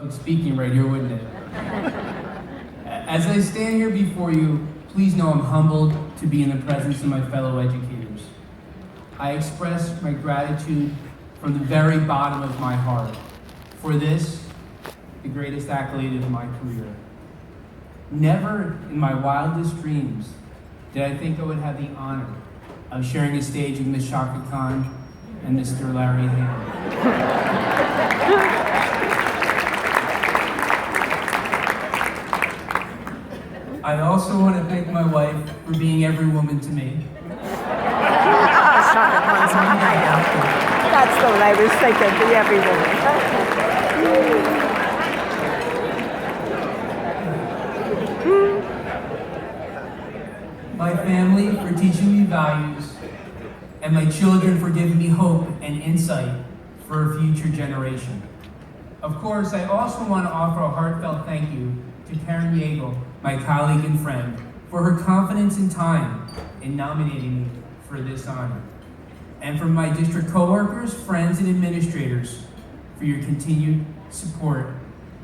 Speaking right here, wouldn't it? As I stand here before you, please know I'm humbled to be in the presence of my fellow educators. I express my gratitude from the very bottom of my heart for this, the greatest accolade of my career. Never in my wildest dreams did I think I would have the honor of sharing a stage with Ms. Shaka Khan and Mr. Larry Hammond. I also want to thank my wife for being every woman to me. That's the what I was thinking, be every woman. My family for teaching me values, and my children for giving me hope and insight for a future generation. Of course, I also want to offer a heartfelt thank you to Karen Yeagle, my colleague and friend, for her confidence and time in nominating me for this honor. And from my district coworkers, friends, and administrators for your continued support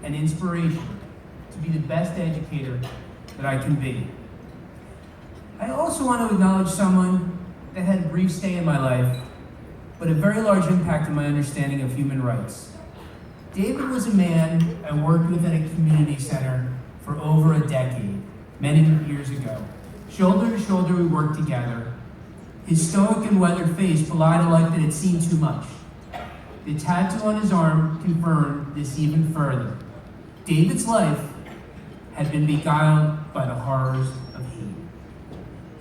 and inspiration to be the best educator that I can be. I also want to acknowledge someone that had a brief stay in my life, but a very large impact on my understanding of human rights. David was a man I worked with at a community center for over a decade, many years ago. Shoulder to shoulder, we worked together. His stoic and weathered face belied a life that had seen too much. The tattoo on his arm confirmed this even further. David's life had been beguiled by the horrors of hate.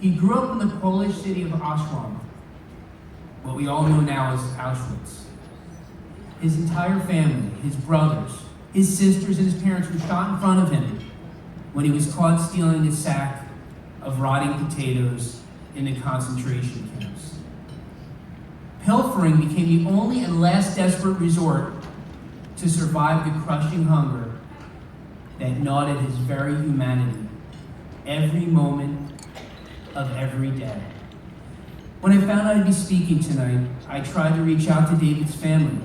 He grew up in the Polish city of Ostrów, what we all know now as Auschwitz. His entire family, his brothers, his sisters, and his parents were shot in front of him when he was caught stealing a sack of rotting potatoes in the concentration camps. Pilfering became the only and last desperate resort to survive the crushing hunger that gnawed at his very humanity every moment of every day. When I found out I'd be speaking tonight, I tried to reach out to David's family,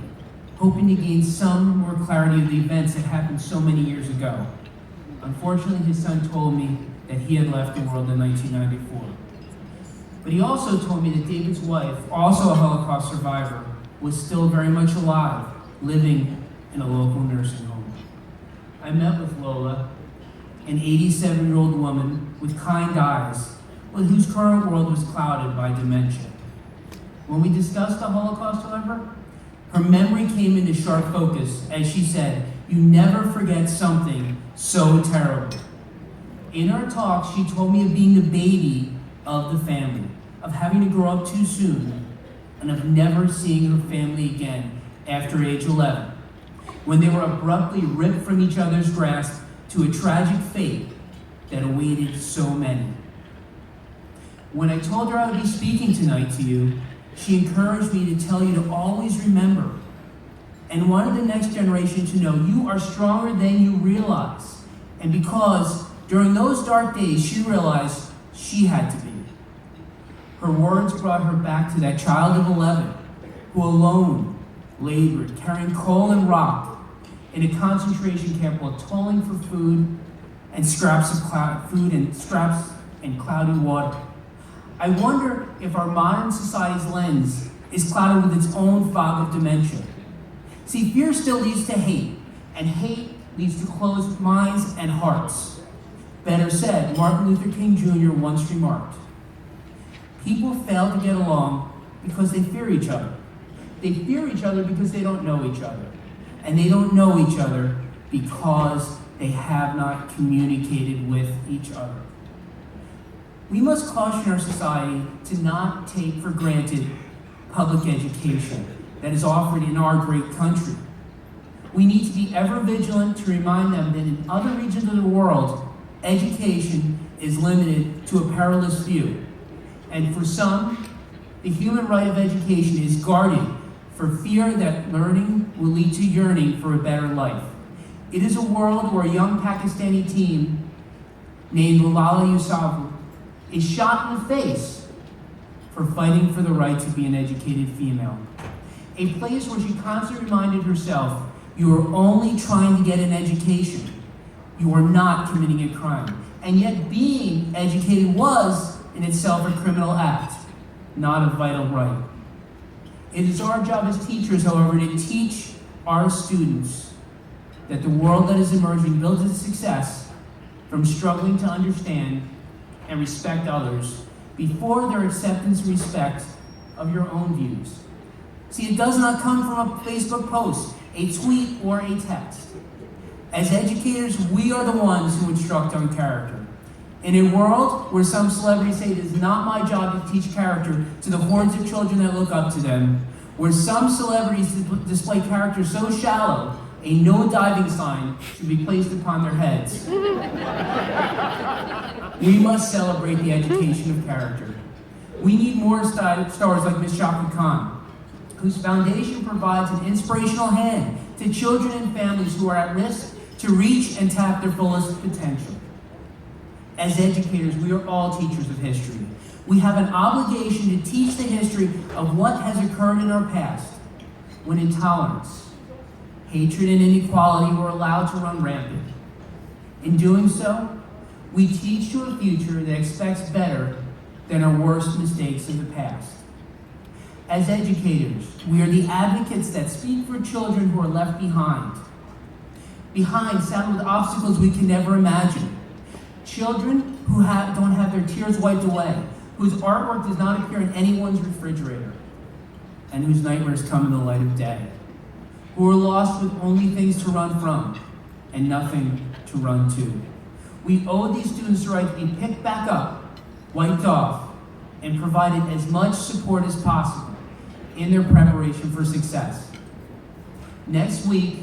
hoping to gain some more clarity of the events that happened so many years ago. Unfortunately, his son told me that he had left the world in 1994. But he also told me that David's wife, also a Holocaust survivor, was still very much alive, living in a local nursing home. I met with Lola, an 87-year-old woman with kind eyes, with whose current world was clouded by dementia. When we discussed the Holocaust, however, her memory came into sharp focus as she said, "You never forget something so terrible." In our talk, she told me of being the baby of the family, of having to grow up too soon, and of never seeing her family again after age 11, when they were abruptly ripped from each other's grasp to a tragic fate that awaited so many. When I told her I would be speaking tonight to you, she encouraged me to tell you to always remember and wanted the next generation to know you are stronger than you realize. And because during those dark days, she realized she had to be. Her words brought her back to that child of 11 who alone labored, carrying coal and rock in a concentration camp while tolling for food and scraps and cloudy water. I wonder if our modern society's lens is clouded with its own fog of dementia. See, fear still leads to hate, and hate leads to closed minds and hearts. Better said, Martin Luther King Jr. once remarked, "People fail to get along because they fear each other. They fear each other because they don't know each other. And they don't know each other because they have not communicated with each other." We must caution our society to not take for granted public education that is offered in our great country. We need to be ever vigilant to remind them that in other regions of the world, education is limited to a perilous few. And for some, the human right of education is guarded for fear that learning will lead to yearning for a better life. It is a world where a young Pakistani teen named Malala Yousafzai is shot in the face for fighting for the right to be an educated female. A place where she constantly reminded herself You are only trying to get an education. You are not committing a crime. And yet being educated was, in itself, a criminal act, not a vital right. It is our job as teachers, however, to teach our students that the world that is emerging builds its success from struggling to understand and respect others before their acceptance and respect of your own views. See, it does not come from a Facebook post, a tweet, or a text. As educators, we are the ones who instruct on character. In a world where some celebrities say it is not my job to teach character to the hordes of children that look up to them, where some celebrities display character so shallow, a no diving sign should be placed upon their heads. We must celebrate the education of character. We need more stars like Ms. Shaka Khan, whose foundation provides an inspirational hand to children and families who are at risk to reach and tap their fullest potential. As educators, we are all teachers of history. We have an obligation to teach the history of what has occurred in our past, when intolerance, hatred, and inequality were allowed to run rampant. In doing so, we teach to a future that expects better than our worst mistakes of the past. As educators, we are the advocates that speak for children who are left behind, saddled with obstacles we can never imagine. Children who don't have their tears wiped away, whose artwork does not appear in anyone's refrigerator, and whose nightmares come in the light of day, who are lost with only things to run from and nothing to run to. We owe these students the right to be picked back up, wiped off, and provided as much support as possible in their preparation for success. Next week,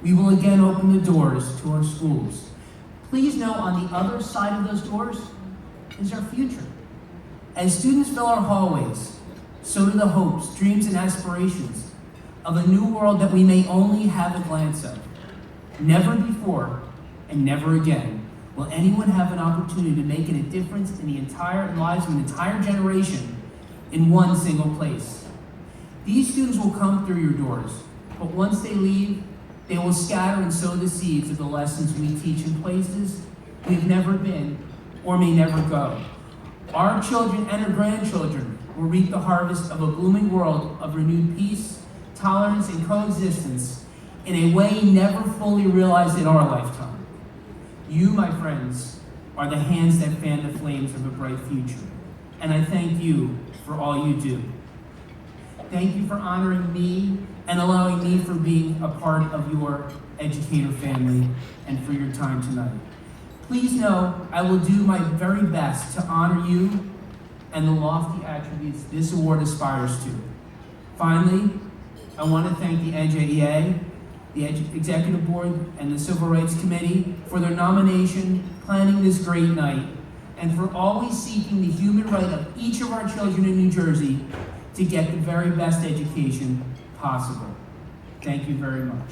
we will again open the doors to our schools. Please know on the other side of those doors is our future. As students fill our hallways, so do the hopes, dreams, and aspirations of a new world that we may only have a glance of. Never before and never again will anyone have an opportunity to make a difference in the entire lives of an entire generation in one single place. These students will come through your doors, but once they leave, they will scatter and sow the seeds of the lessons we teach in places we've never been or may never go. Our children and our grandchildren will reap the harvest of a blooming world of renewed peace, tolerance, and coexistence in a way never fully realized in our lifetime. You, my friends, are the hands that fan the flames of a bright future, and I thank you for all you do. Thank you for honoring me and allowing me for being a part of your educator family and for your time tonight. Please know I will do my very best to honor you and the lofty attributes this award aspires to. Finally, I want to thank the NJEA, the Executive Board, and the Civil Rights Committee for their nomination, planning this great night, and for always seeking the human right of each of our children in New Jersey to get the very best education possible. Thank you very much.